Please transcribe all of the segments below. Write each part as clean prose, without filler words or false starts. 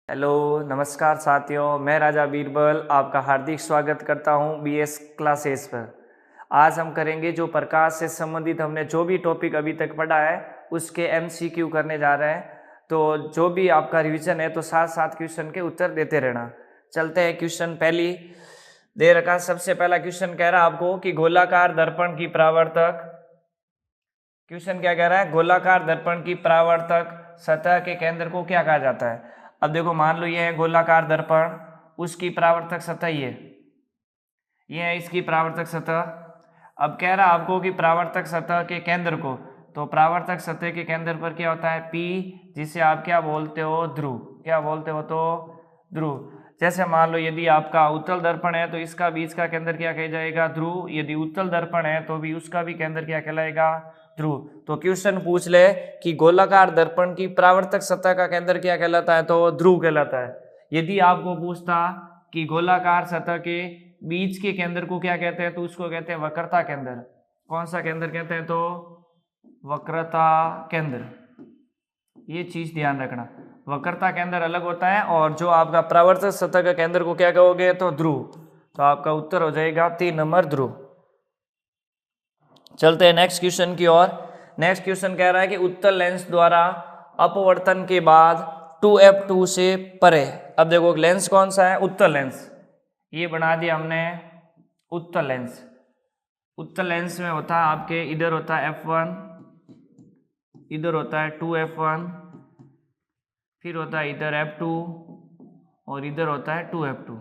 Hello नमस्कार साथियों, मैं राजा बीरबल आपका हार्दिक स्वागत करता हूं बीएस क्लासेस पर। आज हम करेंगे जो प्रकाश से संबंधित हमने जो भी टॉपिक अभी तक पढ़ा है उसके एमसीक्यू करने जा रहे हैं। तो जो भी आपका रिवीजन है तो साथ साथ क्वेश्चन के उत्तर देते रहना। चलते हैं क्वेश्चन पहली दे रखा। सबसे पहला क्वेश्चन कह रहा है आपको कि गोलाकार दर्पण की परावर्तक, क्वेश्चन क्या कह रहा है, गोलाकार दर्पण की परावर्तक सतह के केंद्र को क्या कहा जाता है। अब देखो मान लो ये है गोलाकार दर्पण, उसकी परावर्तक सतह ये है इसकी परावर्तक सतह। अब कह रहा आपको कि परावर्तक सतह के केंद्र को, तो परावर्तक सतह के केंद्र पर क्या होता है P, जिसे आप क्या बोलते हो, ध्रुव। क्या बोलते हो, तो ध्रुव। जैसे मान लो यदि आपका उत्तल दर्पण है तो इसका भी इसका केंद्र क्या कहा जाएगा, ध्रुव। यदि उत्तल दर्पण है तो भी उसका भी केंद्र क्या कहलाएगा, ध्रुव। तो क्वेश्चन पूछ ले कि गोलाकार दर्पण की परावर्तक सतह का केंद्र क्या कहलाता है, तो ध्रुव कहलाता है। यदि आपको पूछता कि गोलाकार सतह के बीच के केंद्र को क्या कहते हैं, तो उसको कहते हैं वक्रता केंद्र। कौन सा केंद्र कहते हैं, तो वक्रता केंद्र। ये चीज ध्यान रखना, वक्रता केंद्र अलग होता है और जो आपका परावर्तक सतह का केंद्र को क्या कहोगे, तो ध्रुव। तो आपका उत्तर हो जाएगा 3 नंबर, ध्रुव। चलते हैं नेक्स्ट क्वेश्चन की ओर। नेक्स्ट क्वेश्चन कह रहा है कि उत्तल लेंस द्वारा अपवर्तन के बाद 2f2 से परे। अब देखो लेंस कौन सा है, उत्तल लेंस। ये बना दिया हमने उत्तल लेंस। उत्तल लेंस में होता है आपके, इधर होता है f1, इधर होता है 2f1, फिर होता है इधर f2 और इधर होता है 2f2।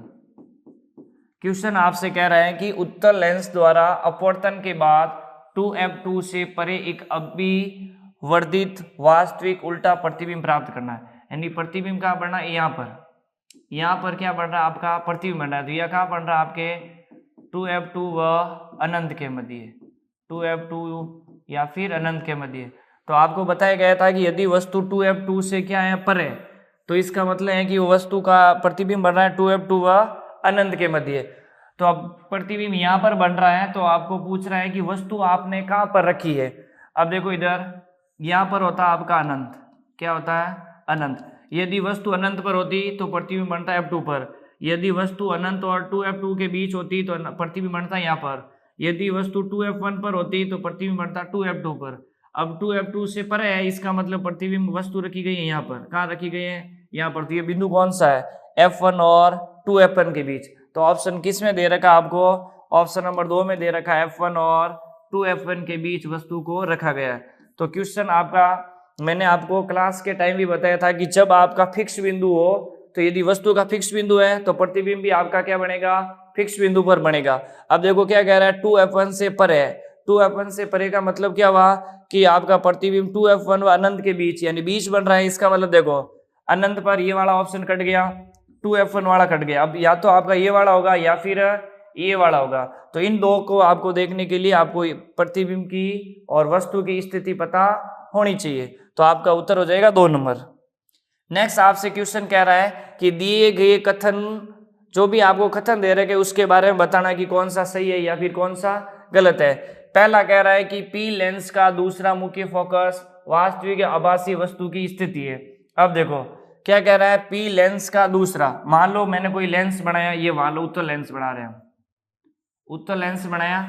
क्वेश्चन आपसे कह रहा है कि उत्तल लेंस द्वारा अपवर्तन के बाद 2f2 से परे एक अभिवर्धित वास्तविक उल्टा प्रतिबिंब प्राप्त करना है। यानी प्रतिबिंब कहाँ बढ़ना है, यहाँ पर क्या बढ़ रहा है आपका, प्रतिबिंब बढ़ रहा है। तो यह कहाँ बढ़ रहा है आपके 2f2 व अनंत के मध्य, 2f2 या फिर अनंत के मध्य। तो आपको बताया गया था कि यदि वस्तु 2f2 से क्या है, परे, तो इसका मतलब है कि वो वस्तु का प्रतिबिंब बन रहा है 2f2 व अनंत के मध्य। तो अब प्रतिबिंब यहाँ पर बन रहा है, तो आपको पूछ रहा है कि वस्तु आपने कहाँ पर रखी है। अब देखो इधर यहाँ पर होता है आपका अनंत, क्या होता है, अनंत। यदि वस्तु अनंत पर होती तो प्रतिबिंब बनता है f2 पर। यदि वस्तु अनंत और 2f2 के बीच होती तो प्रतिबिंब बनता है यहाँ पर। यदि वस्तु 2f1 पर होती तो प्रतिबिंब बनता 2f2 पर। अब 2f2 से परे है, इसका मतलब प्रतिबिंब वस्तु रखी गई है यहाँ पर। कहाँ रखी गई है, यहाँ पर। तो ये बिंदु कौन सा है, f1 और 2f1 के बीच। तो ऑप्शन किस में दे रखा आपको, ऑप्शन नंबर 2 में दे रखा है, f1 और 2f1 के बीच वस्तु को रखा गया है। तो क्वेश्चन आपका, मैंने आपको क्लास के टाइम भी बताया था कि जब आपका फिक्स बिंदु हो, तो यदि वस्तु का फिक्स बिंदु है तो प्रतिबिंब भी आपका क्या बनेगा, फिक्स बिंदु पर बनेगा। अब देखो क्या कह रहा है, 2f1 से परे है। 2f1 से परे का मतलब क्या हुआ कि आपका प्रतिबिंब 2f1 व अनंत के बीच, यानी बीच बन रहा है। इसका मतलब देखो अनंत पर ये वाला ऑप्शन कट गया, 2f1 वाला कट गया। अब या तो आपका ये वाला होगा या फिर ये वाला होगा। तो इन दो को आपको देखने के लिए आपको प्रतिबिंब की और वस्तु की स्थिति पता होनी चाहिए। तो आपका उत्तर हो जाएगा 2 नंबर। नेक्स्ट आपसे क्वेश्चन कह रहा है कि दिए गए कथन, जो भी आपको कथन दे रहे हैं उसके बारे में बताना कि कौन सा सही है या फिर कौन सा गलत है। पहला कह रहा है कि पी लेंस का दूसरा मुख्य फोकस वास्तविक आभासी वस्तु की स्थिति है। अब देखो क्या कह रहा है, पी लेंस का दूसरा, मान लो मैंने कोई लेंस बनाया, ये मान लो उत्तल लेंस बना रहे हैं, उत्तल लेंस बनाया,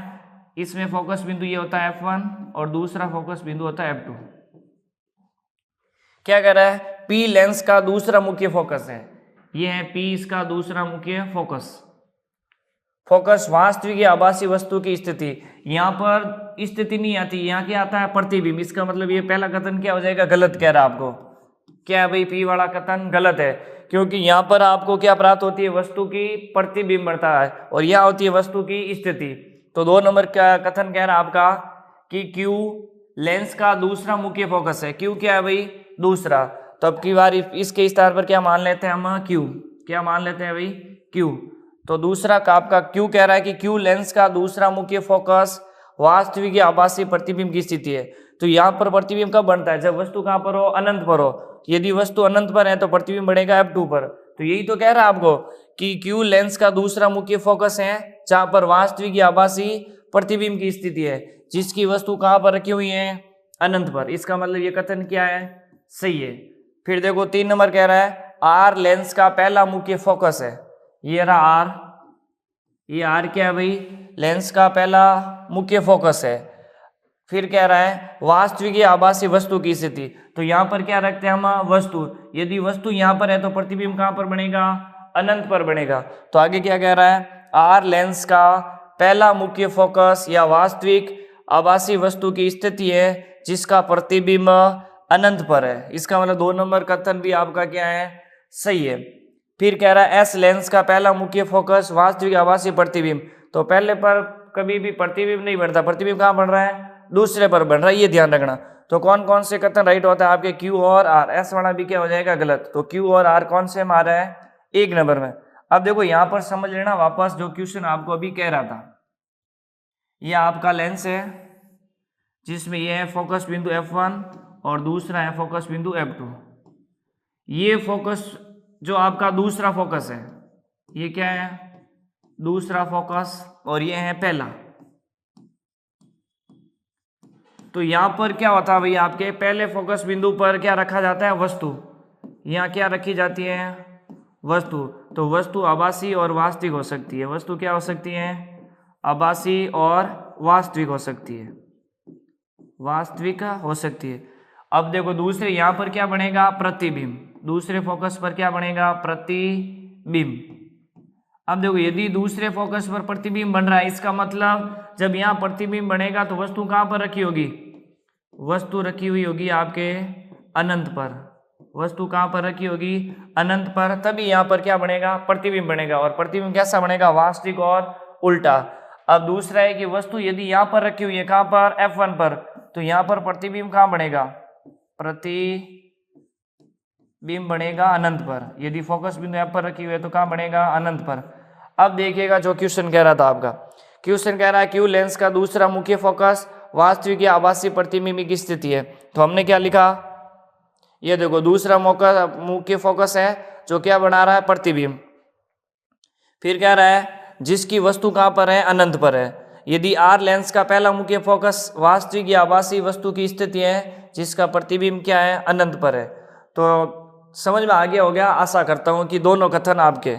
इसमें फोकस बिंदु ये होता है f1 और दूसरा फोकस बिंदु होता है f2। क्या कह रहा है, पी लेंस का दूसरा मुख्य फोकस है, ये है पी इसका दूसरा मुख्य फोकस। फोकस वास्तविक या आभासी वस्तु की स्थिति, यहाँ पर स्थिति नहीं आती, यहाँ क्या आता है, प्रतिबिंब। इसका मतलब ये पहला कथन क्या हो जाएगा, गलत कह रहा है आपको। क्या है भाई, पी वाला कथन गलत है, क्योंकि यहाँ पर आपको क्या प्राप्त होती है, वस्तु की प्रतिबिंब बढ़ता है और यह होती है वस्तु की स्थिति। तो 2 नंबर का कथन कह रहा है आपका कि क्यू लेंस का दूसरा मुख्य फोकस है। क्यू क्या है भाई, दूसरा। तो अब की बार इसके स्थान पर क्या मान लेते हैं हम, क्यू। क्या मान लेते हैं भाई, क्यू। तो दूसरा का आपका क्यू कह रहा है कि क्यू लेंस का दूसरा मुख्य फोकस वास्तविक या आभासी प्रतिबिंब की स्थिति है। तो यहाँ पर प्रतिबिंब कब बनता है, जब वस्तु कहाँ पर हो, अनंत पर हो। यदि वस्तु अनंत पर है तो प्रतिबिंब बढ़ेगा f2 पर। तो यही तो कह रहा है आपको कि क्यू लेंस का दूसरा मुख्य फोकस है, जहां पर वास्तविक या आभासी प्रतिबिंब की स्थिति है, जिसकी वस्तु कहां पर रखी हुई है, अनंत पर। इसका मतलब ये कथन क्या है, सही है। फिर देखो 3 नंबर कह रहा है आर लेंस का पहला मुख्य फोकस है। ये रहा आर, ये आर क्या है भाई, लेंस का पहला मुख्य फोकस है। फिर कह रहा है वास्तविक या आभासी वस्तु की स्थिति, तो यहाँ पर क्या रखते हैं हम, वस्तु। यदि वस्तु यहाँ पर है तो प्रतिबिंब कहाँ पर बनेगा, अनंत पर बनेगा। तो आगे क्या कह रहा है, आर लेंस का पहला मुख्य फोकस या वास्तविक आभासी वस्तु की स्थिति है जिसका प्रतिबिंब अनंत पर है। इसका मतलब 2 नंबर कथन भी आपका क्या है, सही है। फिर कह रहा है एस लेंस का पहला मुख्य फोकस वास्तविक आभासी प्रतिबिंब, तो पहले पर कभी भी प्रतिबिंब नहीं बनता, प्रतिबिंब कहाँ बन रहा है, दूसरे पर बन रहा है, ये ध्यान रखना। तो कौन कौन से कथन राइट होता है आपके, क्यू और आर, एस वाला भी क्या हो जाएगा गलत। तो क्यू और आर कौन से मारा है, 1 नंबर में। अब देखो यहाँ पर समझ लेना वापस जो क्वेश्चन आपको अभी कह रहा था, ये आपका लेंस है जिसमें ये है फोकस बिंदु F1 और दूसरा है फोकस बिंदु F2। ये फोकस जो आपका दूसरा फोकस है, ये क्या है, दूसरा फोकस, और ये है पहला। तो यहाँ पर क्या होता है भाई, आपके पहले फोकस बिंदु पर क्या रखा जाता है, वस्तु। यहाँ क्या रखी जाती है, वस्तु। तो वस्तु आभासी और वास्तविक हो सकती है। वस्तु क्या हो सकती है, आभासी और वास्तविक हो सकती है, वास्तविक हो सकती है। अब देखो दूसरे यहाँ पर क्या बनेगा, प्रतिबिंब। दूसरे फोकस पर क्या बनेगा, प्रतिबिंब। अब देखो यदि दूसरे फोकस पर प्रतिबिंब बन रहा है, इसका मतलब जब यहाँ प्रतिबिंब बनेगा तो वस्तु कहाँ पर रखी होगी, वस्तु रखी हुई होगी आपके अनंत पर। वस्तु कहाँ पर रखी होगी, अनंत पर, तभी यहाँ पर क्या बनेगा, प्रतिबिंब बनेगा। और प्रतिबिंब कैसा बनेगा, वास्तविक और उल्टा। अब दूसरा है कि वस्तु यदि यहाँ पर रखी हुई है, कहाँ पर, F1 पर, तो यहाँ पर प्रतिबिंब कहाँ बनेगा, प्रतिबिंब बनेगा अनंत पर। यदि फोकस बिंदु F पर रखी हुई है तो कहाँ बनेगा, अनंत पर। अब देखिएगा जो क्वेश्चन कह रहा था आपका, क्वेश्चन कह रहा है क्यू लेंस का दूसरा मुख्य फोकस वास्तविक या आभासी प्रतिबिंब की स्थिति है। तो हमने क्या लिखा, ये देखो दूसरा मुख्य फोकस है जो क्या बना रहा है, प्रतिबिंब। फिर कह रहा है जिसकी वस्तु कहाँ पर है, अनंत पर है। यदि आर लेंस का पहला मुख्य फोकस वास्तविक या आभासी वस्तु की स्थिति है जिसका प्रतिबिंब क्या है, अनंत पर है। तो समझ में आ गया हो गया, आशा करता हूँ कि दोनों कथन आपके।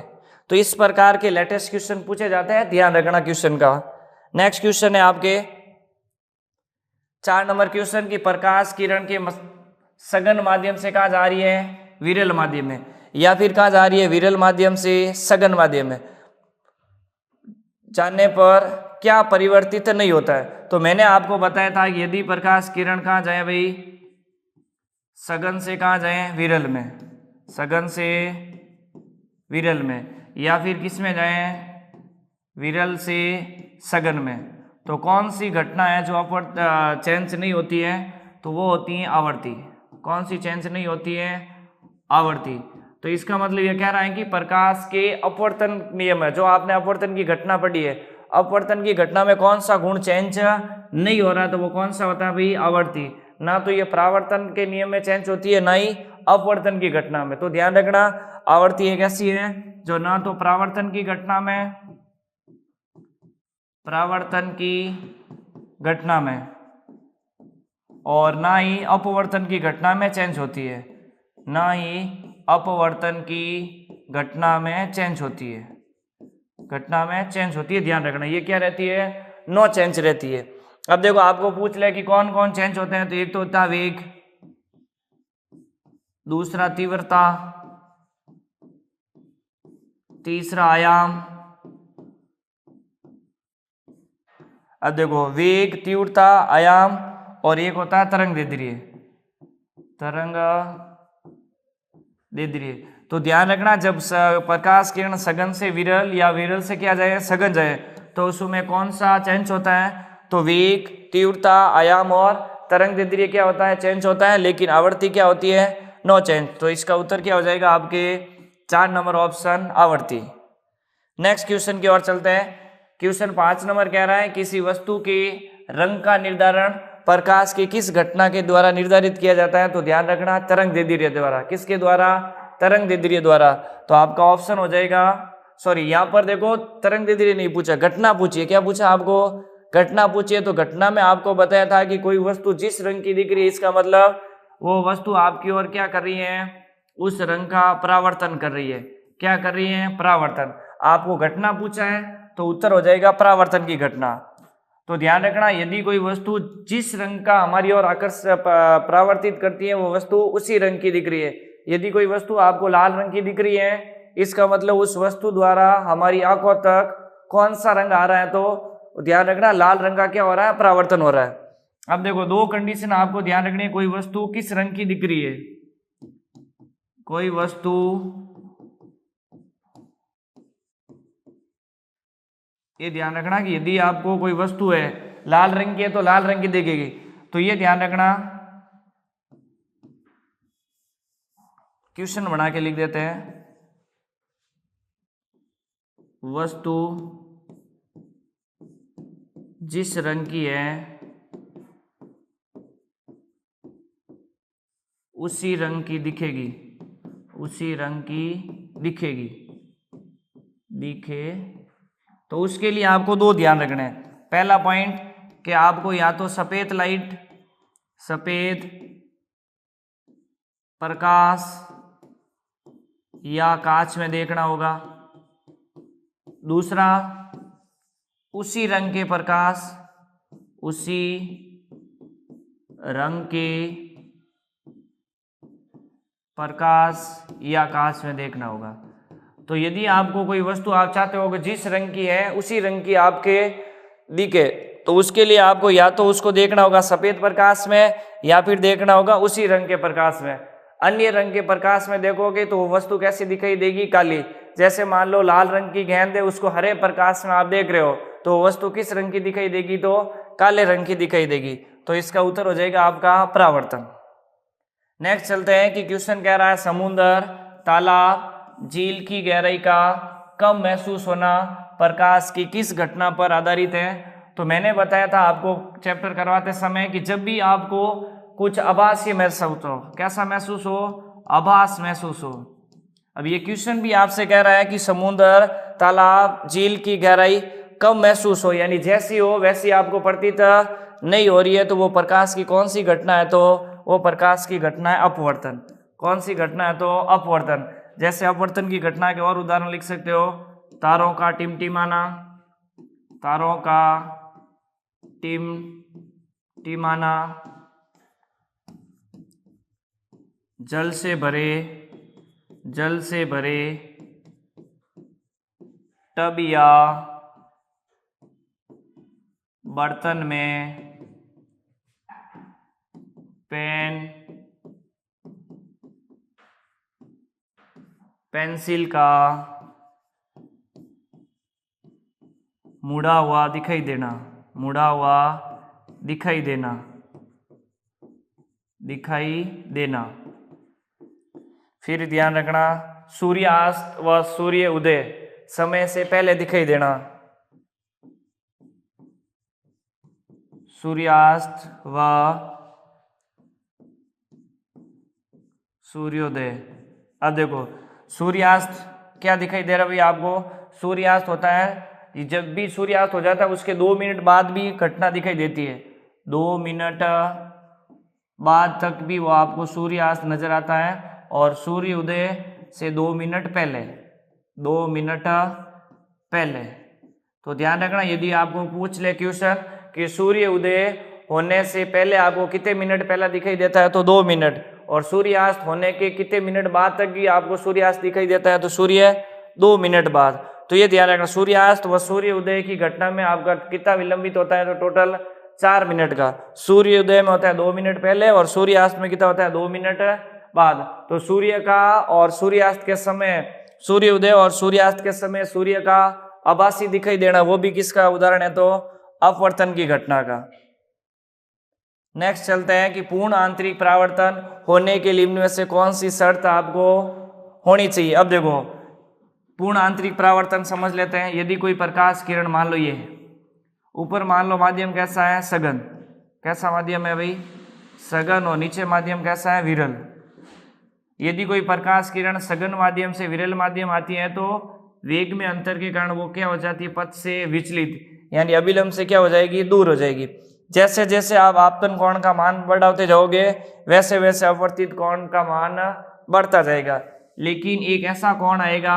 तो इस प्रकार के लेटेस्ट क्वेश्चन पूछे जाते हैं, ध्यान रखना क्वेश्चन का। नेक्स्ट क्वेश्चन है आपके 4 नंबर क्वेश्चन की प्रकाश किरण के सघन माध्यम से कहाँ जा रही है, विरल माध्यम में, या फिर कहाँ जा रही है, विरल माध्यम से सघन माध्यम में जाने पर क्या परिवर्तित नहीं होता है। तो मैंने आपको बताया था कि यदि प्रकाश किरण कहाँ जाए भाई, सघन से कहाँ जाए, विरल में, सघन से विरल में, या फिर किस में जाए, विरल से सघन में, तो कौन सी घटना है जो चेंज नहीं होती है, तो वो होती है आवर्ती। कौन सी चेंज नहीं होती है, आवर्ती। तो इसका मतलब ये कह रहा है कि प्रकाश के अपवर्तन नियम है, जो आपने अपवर्तन की घटना पढ़ी है, अपवर्तन की घटना में कौन सा गुण चेंज नहीं हो रहा है, तो वो कौन सा होता है भाई, आवर्ती। ना तो ये परावर्तन के नियम में चेंज होती है, ना ही अपवर्तन की घटना में। तो ध्यान रखना, आवर्ती एक ऐसी है जो ना तो परावर्तन की घटना में, परावर्तन की घटना में, और ना ही अपवर्तन की घटना में चेंज होती है, ना ही अपवर्तन की घटना में चेंज होती है, घटना में चेंज होती है। ध्यान रखना, ये क्या रहती है, नो चेंज रहती है। अब देखो आपको पूछ ले कि कौन कौन चेंज होते हैं, तो एक तो होता है वेग, दूसरा तीव्रता, तीसरा आयाम। अब देखो वेग, तीव्रता, आयाम, और एक होता है तरंग दैर्ध्य, तरंग दैर्ध्य। तो ध्यान रखना, जब प्रकाश किरण सघन से विरल या विरल से क्या जाए, सघन जाए, तो उसमें कौन सा चेंज होता है, तो वेग, तीव्रता, आयाम और तरंग दैर्ध्य क्या होता है, चेंज होता है। लेकिन आवर्ती क्या होती है, नो चेंज। तो इसका उत्तर क्या हो जाएगा आपके 4 नंबर ऑप्शन, आवर्ती। नेक्स्ट क्वेश्चन की ओर चलते हैं। क्वेश्चन 5 नंबर कह रहा है किसी वस्तु के रंग का निर्धारण प्रकाश की किस घटना के द्वारा निर्धारित किया जाता है। तो ध्यान रखना, तरंग दैर्ध्य द्वारा। किसके द्वारा, तरंग दैर्ध्य द्वारा। तो आपका ऑप्शन हो जाएगा, सॉरी यहाँ पर देखो तरंग दैर्ध्य नहीं पूछा, घटना पूछिए। क्या पूछा आपको, घटना पूछिए। तो घटना में आपको बताया था कि कोई वस्तु जिस रंग की दिख रही है, इसका मतलब वो वस्तु आपकी ओर क्या कर रही है, उस रंग का परावर्तन कर रही है। क्या कर रही है? परावर्तन। आपको घटना पूछा है तो उत्तर हो जाएगा परावर्तन की घटना। तो ध्यान रखना, यदि कोई वस्तु जिस रंग का हमारी ओर परावर्तित करती है वो वस्तु उसी रंग की दिख रही है। यदि कोई वस्तु आपको लाल रंग की दिख रही है, इसका मतलब उस वस्तु द्वारा हमारी आंखों तक कौन सा रंग आ रहा है, तो ध्यान रखना लाल रंग का क्या हो रहा है? परावर्तन हो रहा है। अब देखो, दो कंडीशन आपको ध्यान रखनी है। कोई वस्तु किस रंग की दिख रही है? कोई वस्तु ये ध्यान रखना कि यदि आपको कोई वस्तु है लाल रंग की है तो लाल रंग की दिखेगी। तो ये ध्यान रखना, क्वेश्चन बना के लिख देते हैं। वस्तु जिस रंग की है उसी रंग की दिखेगी, उसी रंग की दिखेगी, दिखे। तो उसके लिए आपको दो ध्यान रखने हैं। पहला पॉइंट कि आपको या तो सफेद लाइट, सफेद प्रकाश या कांच में देखना होगा। दूसरा, उसी रंग के प्रकाश, उसी रंग के प्रकाश या कांच में देखना होगा। तो यदि आपको कोई वस्तु आप चाहते हो कि जिस रंग की है उसी रंग की आपके दिखे, तो उसके लिए आपको या तो उसको देखना होगा सफेद प्रकाश में या फिर देखना होगा उसी रंग के प्रकाश में। अन्य रंग के प्रकाश में देखोगे तो वो वस्तु कैसी दिखाई देगी? काली। जैसे मान लो लाल रंग की गेंद है, उसको हरे प्रकाश में आप देख रहे हो तो वो वस्तु किस रंग की दिखाई देगी? तो काले रंग की दिखाई देगी। तो इसका उत्तर हो जाएगा आपका परावर्तन। नेक्स्ट चलते हैं कि क्वेश्चन कह रहा है समुद्र, तालाब, झील की गहराई का कम महसूस होना प्रकाश की किस घटना पर आधारित है? तो मैंने बताया था आपको चैप्टर करवाते समय कि जब भी आपको कुछ आभासी महसूस हो, कैसा महसूस हो? आभास महसूस हो। अब ये क्वेश्चन भी आपसे कह रहा है कि समुद्र, तालाब, झील की गहराई कम महसूस हो, यानी जैसी हो वैसी आपको प्रतीत नहीं हो रही है, तो वो प्रकाश की कौन सी घटना है? तो वो प्रकाश की घटना है अपवर्तन। कौन सी घटना है? तो अपवर्तन। जैसे अपवर्तन की घटना के और उदाहरण लिख सकते हो, तारों का टिमटिमाना, तारों का टिमटिमाना, जल से भरे टब या बर्तन में पेंसिल का मुड़ा हुआ दिखाई देना, मुड़ा हुआ दिखाई देना। फिर ध्यान रखना, सूर्यास्त व सूर्य उदय समय से पहले दिखाई देना, सूर्यास्त व सूर्योदय। अब देखो, सूर्यास्त क्या दिखाई दे रहा है भाई आपको? सूर्यास्त होता है, जब भी सूर्यास्त हो जाता है उसके 2 मिनट बाद भी घटना दिखाई देती है। 2 मिनट बाद तक भी वो आपको सूर्यास्त नजर आता है, और सूर्योदय से 2 मिनट पहले, 2 मिनट पहले। तो ध्यान रखना, यदि आपको पूछ ले क्वेश्चन कि सूर्य उदय होने से पहले आपको कितने मिनट पहले दिखाई देता है, तो 2 मिनट, और सूर्यास्त होने के कितने मिनट बाद तक भी आपको सूर्यास्त दिखाई देता है, तो सूर्य 2 मिनट बाद। तो ये ध्यान रखना, सूर्यास्त व सूर्य उदय की घटना में आपका कितना विलंबित होता है? तो टोटल 4 मिनट का। सूर्य उदय में होता है 2 मिनट पहले, और सूर्यास्त में कितना होता है? 2 मिनट बाद। तो सूर्य का और सूर्यास्त के समय, सूर्य उदय और सूर्यास्त के समय सूर्य का आभासी दिखाई देना, वो भी किसका उदाहरण है? तो अपवर्तन की घटना का। नेक्स्ट चलते हैं कि पूर्ण आंतरिक परावर्तन होने के लिए इनमें से कौन सी शर्त आपको होनी चाहिए? अब देखो, पूर्ण आंतरिक परावर्तन समझ लेते हैं। यदि कोई प्रकाश किरण, मान लो ये ऊपर, मान लो माध्यम कैसा है? सघन। कैसा माध्यम है भाई? सघन। और नीचे माध्यम कैसा है? विरल। यदि कोई प्रकाश किरण सघन माध्यम से विरल माध्यम आती है तो वेग में अंतर के कारण वो क्या हो जाती है? पथ से विचलित, यानी अभिलंब से क्या हो जाएगी? दूर हो जाएगी। जैसे जैसे आप आपतन कोण का मान बढ़ाते जाओगे वैसे वैसे अपवर्तित कोण का मान बढ़ता जाएगा। लेकिन एक ऐसा कोण आएगा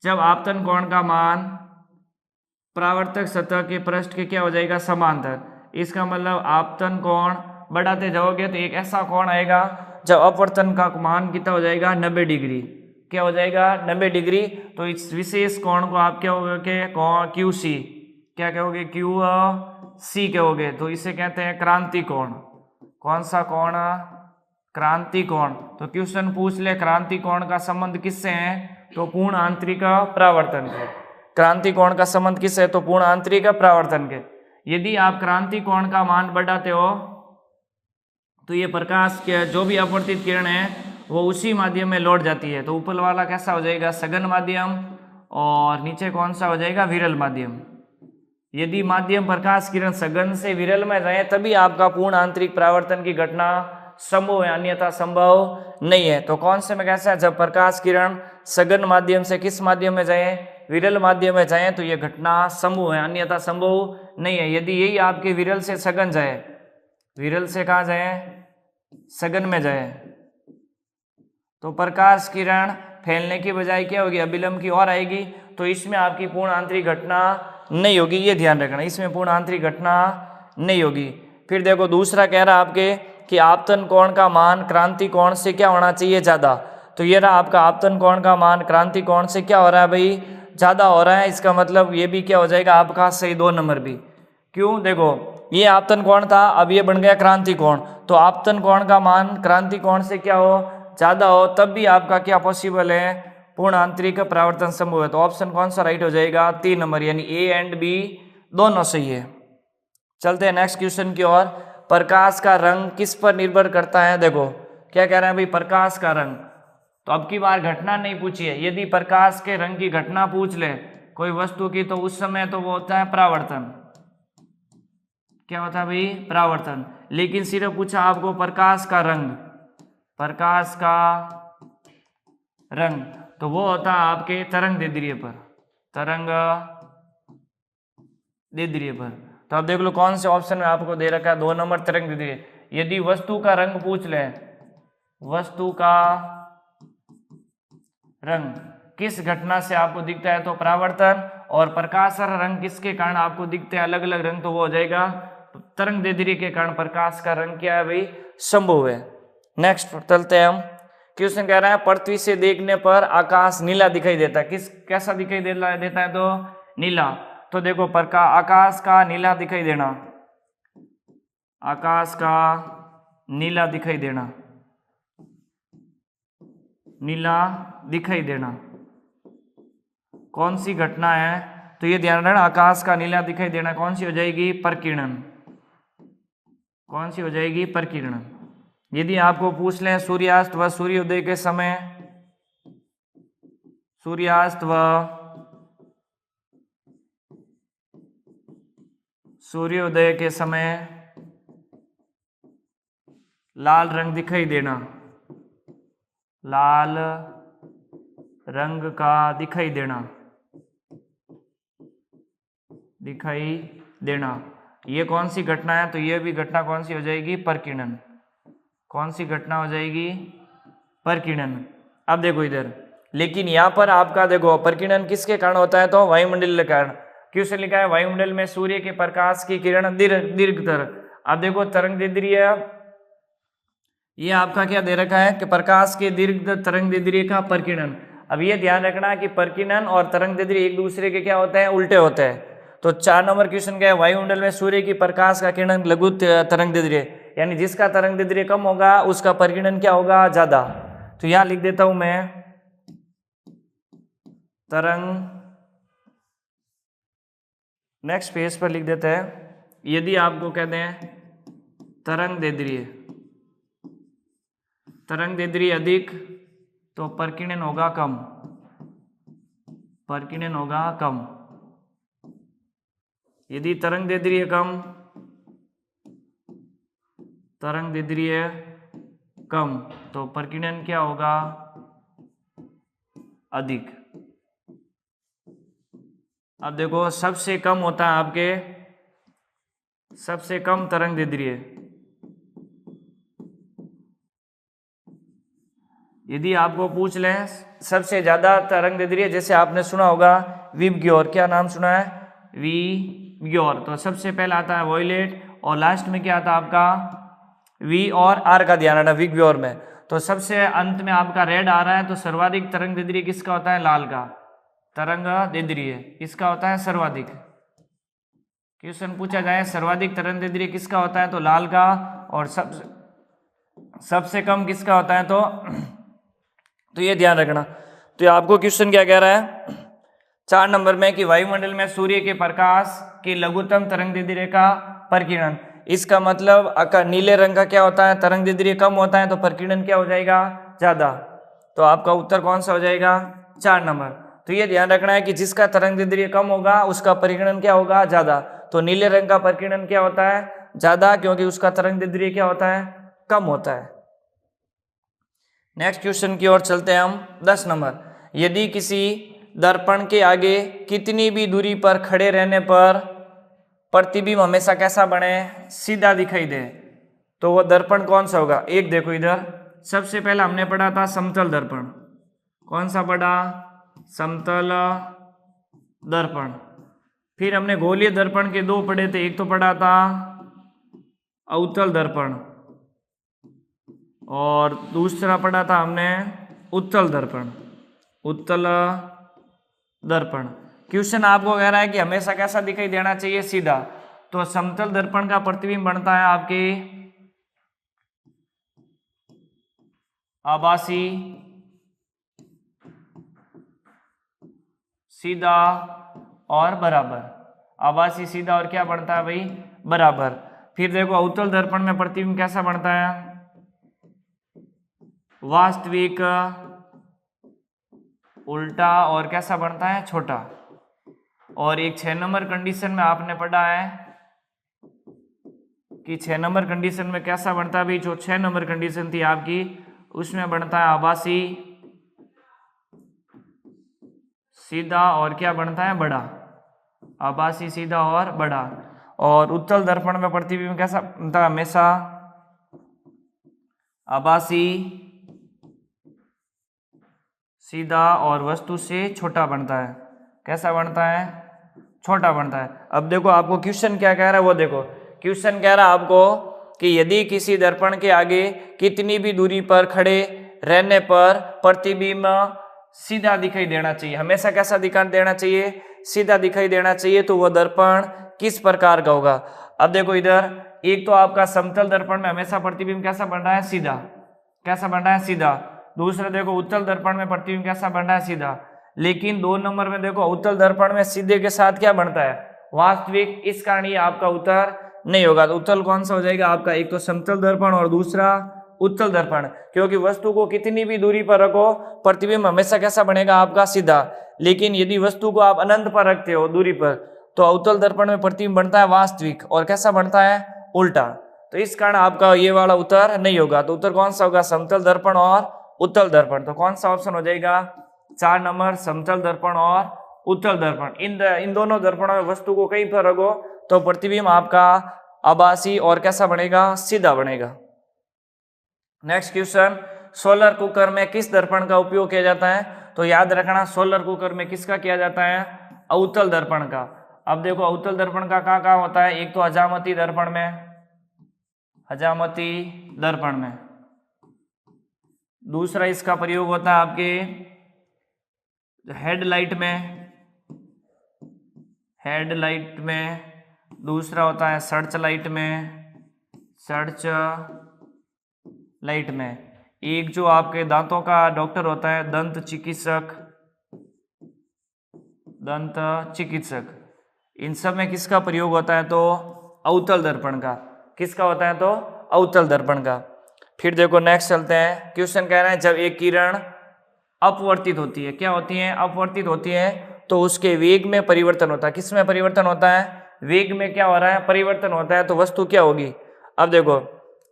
जब आपतन कोण का मान परावर्तक सतह के पृष्ठ के क्या हो जाएगा, समांतर। इसका मतलब आपतन कोण बढ़ाते जाओगे तो एक ऐसा कोण आएगा जब अपवर्तन का मान कितना हो जाएगा, 90 डिग्री। क्या हो जाएगा, 90 डिग्री। तो इस विशेष कोण को आप क्या कहोगे, क्यू सी, क्या कहोगे, क्यू सी कहोगे। तो इसे कहते हैं क्रांति कोण। कौन सा कोण, क्रांति कोण। तो क्वेश्चन पूछ ले क्रांति कोण का संबंध किससे है, तो पूर्ण आंतरिक परावर्तन के। क्रांति कोण का संबंध किससे है, तो पूर्ण आंतरिक परावर्तन के। यदि आप क्रांति कोण का मान बढ़ाते हो तो ये प्रकाश के जो भी अपवर्तित किरण है वो उसी माध्यम में लौट जाती है। तो ऊपर वाला कैसा हो जाएगा, सघन माध्यम, और नीचे कौन सा हो जाएगा, विरल माध्यम। यदि माध्यम प्रकाश किरण सघन से विरल में रहे तभी आपका पूर्ण आंतरिक परावर्तन की घटना संभव है, अन्यथा संभव नहीं है। तो कौन से में कैसा है, जब प्रकाश किरण सघन माध्यम से किस माध्यम में जाए, विरल माध्यम में जाए तो यह घटना संभव है, अन्यथा संभव नहीं है। यदि यही आपके विरल से सघन जाए, विरल से कहाँ जाए, सघन में जाए, तो प्रकाश किरण फैलने की बजाय क्या होगी, अभिलंब की ओर आएगी। तो इसमें आपकी पूर्ण आंतरिक घटना नहीं होगी, ये ध्यान रखना, इसमें पूर्ण आंतरिक घटना नहीं होगी। फिर देखो दूसरा कह रहा आपके कि आपतन कोण का मान क्रांति कोण से क्या होना चाहिए, ज्यादा। तो ये रहा आपका आपतन कोण का मान क्रांति कोण से क्या हो रहा है भाई, ज्यादा हो रहा है। इसका मतलब ये भी क्या हो जाएगा आपका सही, 2 नंबर भी। क्यों, देखो ये आपतन कोण था, अब ये बन गया क्रांति कोण। तो आपतन कोण का मान क्रांति कोण से क्या हो, ज्यादा हो, तब भी आपका क्या पॉसिबल है, पूर्ण आंतरिक परावर्तन संभव है। तो ऑप्शन कौन सा राइट हो जाएगा, 3 नंबर, यानी ए एंड बी दोनों सही है। चलते हैं नेक्स्ट क्वेश्चन की ओर। प्रकाश का रंग किस पर निर्भर करता है, देखो क्या कह रहे हैं भाई, प्रकाश का रंग। तो अब की बार घटना नहीं पूछी है, यदि प्रकाश के रंग की घटना पूछ ले कोई वस्तु की तो उस समय तो वो होता है परावर्तन। क्या होता है भाई, परावर्तन। लेकिन सिर्फ पूछा आपको प्रकाश का रंग, प्रकाश का रंग, तो वो होता है आपके तरंग दैर्ध्य पर, तरंग दैर्ध्य पर। तो अब देख लो कौन से ऑप्शन में आपको दे रखा है, 2 नंबर तरंग दैर्ध्य। यदि वस्तु का रंग पूछ ले, वस्तु का रंग किस घटना से आपको दिखता है, तो परावर्तन। और प्रकाश और रंग किसके कारण आपको दिखते हैं, अलग अलग रंग, तो वो हो जाएगा तरंग दैर्ध्य के कारण प्रकाश का रंग क्या है भाई, संभव है। नेक्स्ट चलते हैं हम। क्वेश्चन कह रहा है पृथ्वी से देखने पर आकाश नीला दिखाई देता है, किस कैसा दिखाई देता है, तो नीला। तो देखो आकाश का नीला दिखाई देना, आकाश का नीला दिखाई देना, नीला दिखाई देना कौन सी घटना है, तो ये ध्यान रखना, आकाश का नीला दिखाई देना कौन सी हो जाएगी, प्रकीर्णन। कौन सी हो जाएगी, प्रकीर्णन। यदि आपको पूछ लें सूर्यास्त व सूर्योदय के समय, सूर्यास्त व सूर्योदय के समय लाल रंग दिखाई देना, लाल रंग का दिखाई देना, दिखाई देना, ये कौन सी घटना है, तो ये भी घटना कौन सी हो जाएगी, प्रकीर्णन। कौन सी घटना हो जाएगी, प्रकीर्णन। अब देखो इधर, लेकिन यहाँ पर आपका देखो प्रकीर्णन किसके कारण होता है, तो वायुमंडल के कारण। क्यों लिखा है, वायुमंडल में सूर्य के प्रकाश की किरण दीर्घतर। अब देखो तरंग दैर्ध्य, ये आपका क्या दे रखा है कि प्रकाश के दीर्घ तरंग दैर्ध्य का प्रकीर्णन। अब ये ध्यान रखना कि प्रकीर्णन और तरंग दैर्ध्य एक दूसरे के क्या होते हैं, उल्टे होते हैं। तो 4 नंबर क्वेश्चन क्या है, वायुमंडल में सूर्य की प्रकाश का किरण लघु तरंग दैर्ध्य, यानी जिसका तरंग दैर्ध्य कम होगा उसका प्रकीर्णन क्या होगा, ज्यादा। तो यहां लिख देता हूं मैं तरंग, नेक्स्ट पेज पर लिख देते हैं। यदि आपको कहते हैं तरंग दैर्ध्य, तरंग दैर्ध्य अधिक तो प्रकीर्णन होगा कम, प्रकीर्णन होगा कम। यदि तरंग दैर्ध्य कम, तरंग दैर्ध्य कम, तो प्रकीर्णन क्या होगा, अधिक। अब देखो सबसे कम होता है आपके, सबसे कम तरंग दैर्ध्य, यदि आपको पूछ लें सबसे ज्यादा तरंग दैर्ध्य, जैसे आपने सुना होगा विबग्योर, क्या नाम सुना है, विबग्योर, तो सबसे पहले आता है वॉयलेट और लास्ट में क्या आता है आपका वी और आर का ध्यान रखना विबग्योर में। तो सबसे अंत में आपका रेड आ रहा है, तो सर्वाधिक तरंग दैर्ध्य किसका होता है, लाल का तरंग दैर्ध्य इसका होता है सर्वाधिक। क्वेश्चन पूछा जाए सर्वाधिक तरंग दैर्ध्य किसका होता है, तो लाल का, और सबसे कम किसका होता है, तो ये ध्यान रखना। तो ये आपको क्वेश्चन क्या कह रहा है 4 नंबर में कि वायुमंडल में सूर्य के प्रकाश की लघुत्तम तरंग दैर्ध्य का प्रकीर्णन, इसका मतलब नीले रंग का क्या होता है, तरंग दैर्ध्य कम होता है, तो प्रकीर्णन क्या हो जाएगा, ज्यादा। तो आपका उत्तर कौन सा हो जाएगा, 4 नंबर। तो ये ध्यान रखना है कि जिसका तरंग दैर्ध्य कम होगा उसका प्रकीर्णन क्या होगा, ज्यादा। तो नीले रंग का प्रकीर्णन क्या होता है, ज्यादा, क्योंकि उसका तरंग दैर्ध्य क्या होता है, कम होता है। नेक्स्ट क्वेश्चन की ओर चलते हैं हम 10 नंबर। यदि किसी दर्पण के आगे कितनी भी दूरी पर खड़े रहने पर प्रतिबिंब हमेशा कैसा बने, सीधा दिखाई दे, तो वो दर्पण कौन सा होगा। एक देखो इधर, सबसे पहला हमने पढ़ा था समतल दर्पण, कौन सा पढ़ा, समतल दर्पण। फिर हमने गोलीय दर्पण के 2 पढ़े थे, एक तो पढ़ा था अवतल दर्पण और दूसरा पढ़ा था हमने उत्तल दर्पण, उत्तल दर्पण। क्वेश्चन आपको कह रहा है कि हमेशा कैसा दिखाई देना चाहिए, सीधा। तो समतल दर्पण का प्रतिबिंब बनता है आपके आभासी, सीधा और बराबर। आभासी, सीधा और क्या बनता है भाई, बराबर। फिर देखो अवतल दर्पण में प्रतिबिंब कैसा बनता है, वास्तविक, उल्टा और कैसा बनता है, छोटा। और एक 6 नंबर कंडीशन में आपने पढ़ा है कि 6 नंबर कंडीशन में कैसा बनता है भाई, जो 6 नंबर कंडीशन थी आपकी उसमें बनता है आभासी, सीधा और क्या बनता है, बड़ा। आभासी, सीधा और बड़ा। और उत्तल दर्पण में प्रतिबिंब कैसा बनता है, हमेशा आभासी, सीधा और वस्तु से छोटा बनता है। कैसा बनता है, छोटा बनता है। अब देखो आपको क्वेश्चन क्या कह रहा है, वो देखो क्वेश्चन कह रहा है आपको कि यदि किसी दर्पण के आगे कितनी भी दूरी पर खड़े रहने पर प्रतिबिंब सीधा दिखाई देना चाहिए, हमेशा कैसा दिखाई देना चाहिए, सीधा दिखाई देना चाहिए, तो वह दर्पण किस प्रकार का होगा। अब देखो इधर, एक तो आपका समतल दर्पण में हमेशा प्रतिबिंब कैसा बन रहा है, सीधा, कैसा बन रहा है, सीधा। दूसरा देखो उत्तल दर्पण में प्रतिबिंब कैसा बन रहा है, सीधा। लेकिन 2 नंबर में देखो उत्तल दर्पण में सीधे के साथ क्या बनता है, वास्तविक, इस कारण ये आपका उत्तर नहीं होगा। तो उत्तल कौन सा हो जाएगा आपका, एक तो समतल दर्पण और दूसरा उत्तल दर्पण, क्योंकि वस्तु को कितनी भी दूरी पर रखो प्रतिबिंब हमेशा कैसा बनेगा आपका, सीधा। लेकिन यदि वस्तु को आप अनंत पर रखते हो दूरी पर, तो अवतल दर्पण में प्रतिबिंब बनता है वास्तविक और कैसा बनता है, उल्टा। तो इस कारण आपका ये वाला उत्तर नहीं होगा। तो उत्तर कौन सा होगा, समतल दर्पण और उत्तल दर्पण। तो कौन सा ऑप्शन हो जाएगा, 4 नंबर, समतल दर्पण और उत्तल दर्पण। इन दोनों दर्पणों में वस्तु को कहीं पर रखो तो प्रतिबिंब आपका आभासी और कैसा बनेगा, सीधा बनेगा। नेक्स्ट क्वेश्चन, सोलर कुकर में किस दर्पण का उपयोग किया जाता है। तो याद रखना सोलर कुकर में किसका किया जाता है, अवतल दर्पण का। अब देखो अवतल दर्पण का कहाँ होता है, एक तो हजामती दर्पण में, हजामती दर्पण में। दूसरा इसका प्रयोग होता है आपके हेडलाइट में, हेडलाइट में। दूसरा होता है सर्च लाइट में, सर्च लाइट में। एक जो आपके दांतों का डॉक्टर होता है, दंत चिकित्सक, दंत चिकित्सक, इन सब में किसका प्रयोग होता है, तो अवतल दर्पण का। किसका होता है, तो अवतल दर्पण का। फिर देखो नेक्स्ट चलते हैं, क्वेश्चन कह रहा है जब एक किरण अपवर्तित होती है, क्या होती है, अपवर्तित होती है, तो उसके वेग में परिवर्तन होता है। किसमें परिवर्तन होता है, वेग में क्या हो रहा है, परिवर्तन होता है, तो वस्तु क्या होगी। अब देखो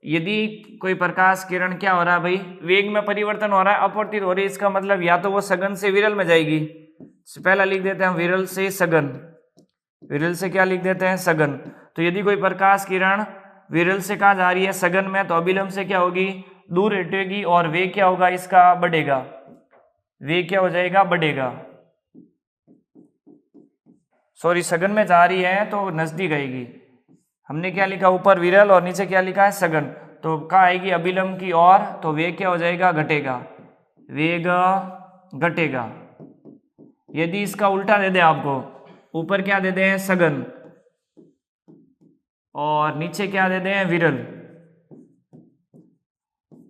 यदि कोई प्रकाश किरण क्या हो रहा है भाई, वेग में परिवर्तन हो रहा है, अपवर्तित हो रही है, इसका मतलब या तो वो सघन से विरल में जाएगी। पहला लिख देते हैं विरल से सघन, विरल से क्या लिख देते हैं, सघन। तो यदि कोई प्रकाश किरण विरल से कहाँ जा रही है, सघन में, तो अभिलंब से क्या होगी, दूर हटेगी और वेग क्या होगा इसका बढ़ेगा, वेग क्या हो जाएगा बढ़ेगा। सॉरी सघन में जा रही है तो नजदीक आएगी, हमने क्या लिखा ऊपर विरल और नीचे क्या लिखा है सघन, तो कहाँ आएगी अभिलंब की ओर, तो वेग क्या हो जाएगा घटेगा, वेग घटेगा। यदि इसका उल्टा दे दे आपको, ऊपर क्या दे दें सघन और नीचे क्या दे दें विरल,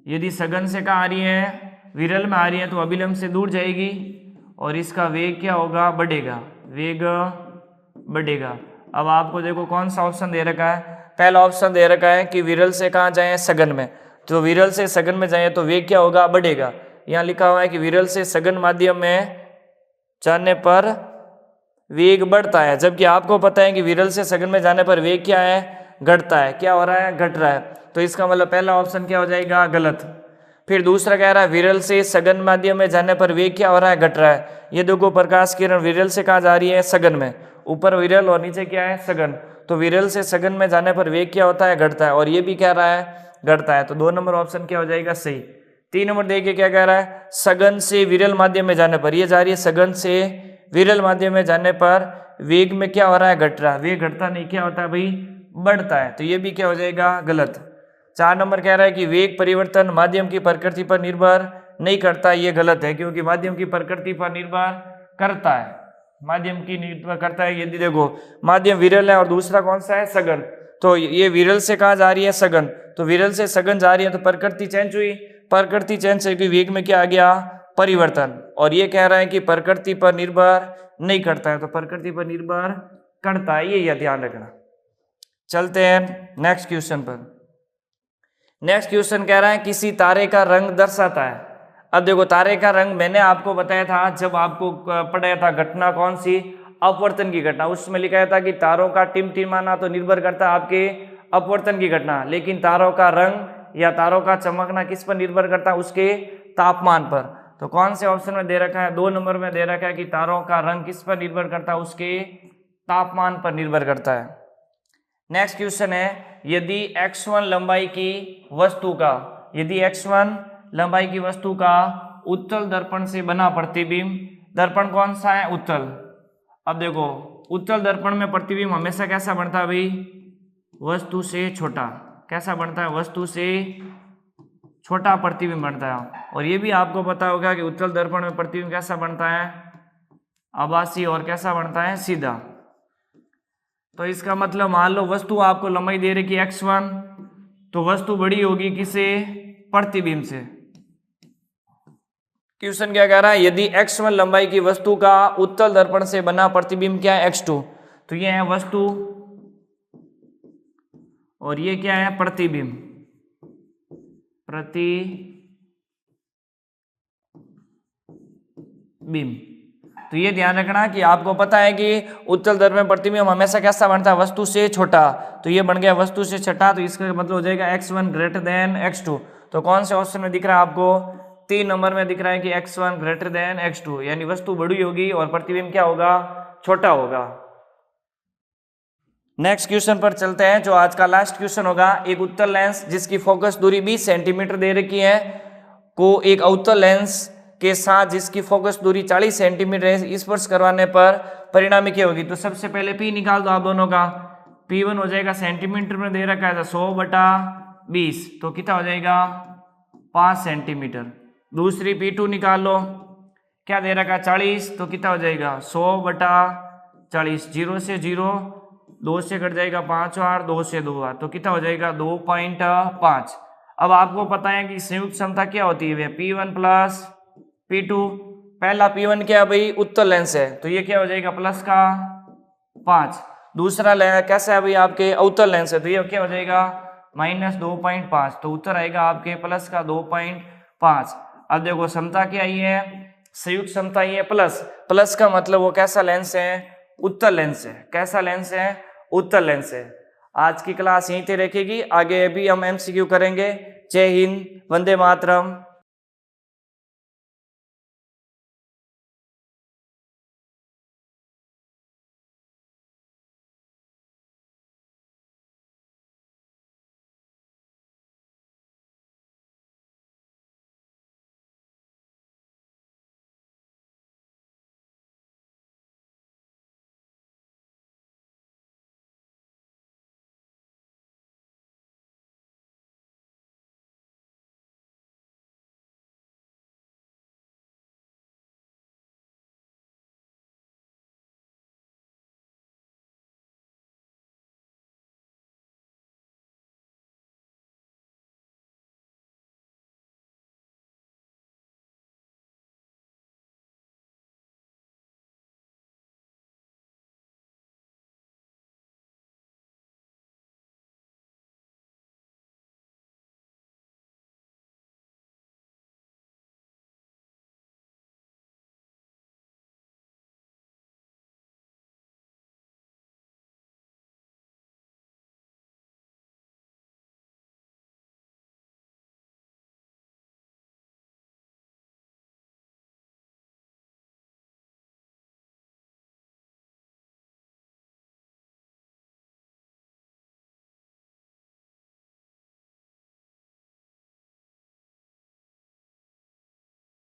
यदि सघन से कहाँ आ रही है विरल में आ रही है तो अभिलंब से दूर जाएगी और इसका वेग क्या होगा बढ़ेगा, वेग बढ़ेगा। अब आपको देखो कौन सा ऑप्शन दे रखा है, पहला ऑप्शन दे रखा है कि विरल से कहाँ जाएं सघन में, तो विरल से सघन में जाएं तो वेग क्या होगा बढ़ेगा। यहाँ लिखा हुआ है कि विरल से सघन माध्यम में जाने पर वेग बढ़ता है, जबकि आपको पता है कि विरल से सघन में जाने पर वेग क्या है घटता है, क्या हो रहा है घट रहा है, तो इसका मतलब पहला ऑप्शन क्या हो जाएगा गलत। फिर दूसरा कह रहा है विरल से सघन माध्यम में जाने पर वेग क्या हो रहा है घट रहा है। ये देखो प्रकाश किरण विरल से कहाँ जा रही है सघन में, ऊपर विरल और नीचे क्या है सघन, तो विरल से सघन में जाने पर वेग क्या होता है घटता है, और ये भी कह रहा है घटता है, तो 2 नंबर ऑप्शन क्या हो जाएगा सही। 3 नंबर देखिए क्या कह रहा है, सघन से विरल माध्यम में जाने पर, ये जा रही है सघन से विरल माध्यम में जाने पर वेग में क्या हो रहा है घट रहा है, वेग घटता नहीं क्या होता है भाई बढ़ता है, तो ये भी क्या हो जाएगा गलत। 4 नंबर कह रहा है कि वेग परिवर्तन माध्यम की प्रकृति पर निर्भर नहीं करता, ये गलत है, क्योंकि माध्यम की प्रकृति पर निर्भर करता है, माध्यम की निर्भर करता है। यदि देखो माध्यम विरल है और दूसरा कौन सा है सघन, तो ये विरल से कहाँ जा रही है सघन, तो विरल से सघन जा रही है तो प्रकृति चेंज हुई, प्रकृति चेंज से वेग में क्या आ गया परिवर्तन, और ये कह रहा है कि प्रकृति पर निर्भर नहीं करता है, तो प्रकृति पर निर्भर करता है, ये ध्यान रखना। चलते हैं नेक्स्ट क्वेश्चन पर। नेक्स्ट क्वेश्चन कह रहा है किसी तारे का रंग दर्शाता है। अब देखो तारे का रंग मैंने आपको बताया था जब आपको पढ़ाया था घटना कौन सी, अपवर्तन की घटना, उसमें लिखाया था कि तारों का टिमटिमाना तो निर्भर करता है आपके अपवर्तन की घटना, लेकिन तारों का रंग या तारों का चमकना किस पर निर्भर करता है उसके तापमान पर। तो कौन से ऑप्शन में दे रखा है 2 नंबर में दे रखा है कि तारों का रंग किस पर निर्भर करता है उसके तापमान पर निर्भर करता है। नेक्स्ट क्वेश्चन है यदि x1 लंबाई की वस्तु का, यदि x1 लंबाई की वस्तु का उत्तल दर्पण से बना प्रतिबिंब, दर्पण कौन सा है उत्तल। अब देखो उत्तल दर्पण में प्रतिबिंब हमेशा कैसा बनता है भाई वस्तु से छोटा, कैसा बनता है वस्तु से छोटा प्रतिबिंब बनता है, और ये भी आपको पता होगा कि उत्तल दर्पण में प्रतिबिंब कैसा बनता है आभासी और कैसा बनता है सीधा। तो इसका मतलब मान लो वस्तु आपको लंबाई दे रही है x1, तो वस्तु बड़ी होगी किसे प्रतिबिंब से। क्वेश्चन क्या कह रहा है यदि x1 लंबाई की वस्तु का उत्तल दर्पण से बना प्रतिबिंब क्या है x2, तो ये है वस्तु और ये क्या है प्रतिबिंब, प्रतिबिंब। तो ये ध्यान रखना कि आपको पता है कि उत्तल दर्पण में प्रतिबिंब हमेशा कैसा बनता है वस्तु से छोटा, तो ये बन गया वस्तु से छोटा, तो इसका मतलब हो जाएगा x1 ग्रेटर देन x2। तो कौन से ऑप्शन में दिख रहा है आपको 3 नंबर में दिख रहा है कि x1 ग्रेटर देन x2, यानी वस्तु बड़ी होगी और प्रतिबिंब क्या होगा छोटा होगा। नेक्स्ट क्वेश्चन पर चलते हैं जो आज का लास्ट क्वेश्चन होगा। एक उत्तल लेंस जिसकी फोकस दूरी 20 सेंटीमीटर दे रखी है को एक अवतल लेंस के साथ जिसकी फोकस दूरी 40 सेंटीमीटर है स्पर्श करवाने पर परिणामी क्या होगी। तो सबसे पहले P निकाल दो आप दोनों का, P1 हो जाएगा सेंटीमीटर में दे रखा है 100/20, तो कितना हो जाएगा 5 सेंटीमीटर। दूसरी P2 निकाल लो, क्या दे रखा है 40, तो कितना हो जाएगा 100/40, 0 से 0 2 से कट जाएगा 5 और 2 से 2 तो कितना हो जाएगा 2.5। अब आपको पता है कि संयुक्त क्षमता क्या होती है P1 प्लस P2। पहला P1 क्या भाई उत्तल लेंस है, तो ये क्या हो जाएगा प्लस का 5। दूसरा कैसा है भाई आपके अवतल लेंस है, तो ये क्या हो जाएगा -2.5, तो उत्तर आएगा आपके प्लस का 2.5। अब देखो क्षमता क्या आई है संयुक्त क्षमता ये प्लस का मतलब वो कैसा लेंस है उत्तल लेंस है, कैसा लेंस है उत्तल लेंस है। आज की क्लास यहीं पे रखेगी, आगे भी हम MCQ करेंगे। जय हिंद, वंदे मातरम।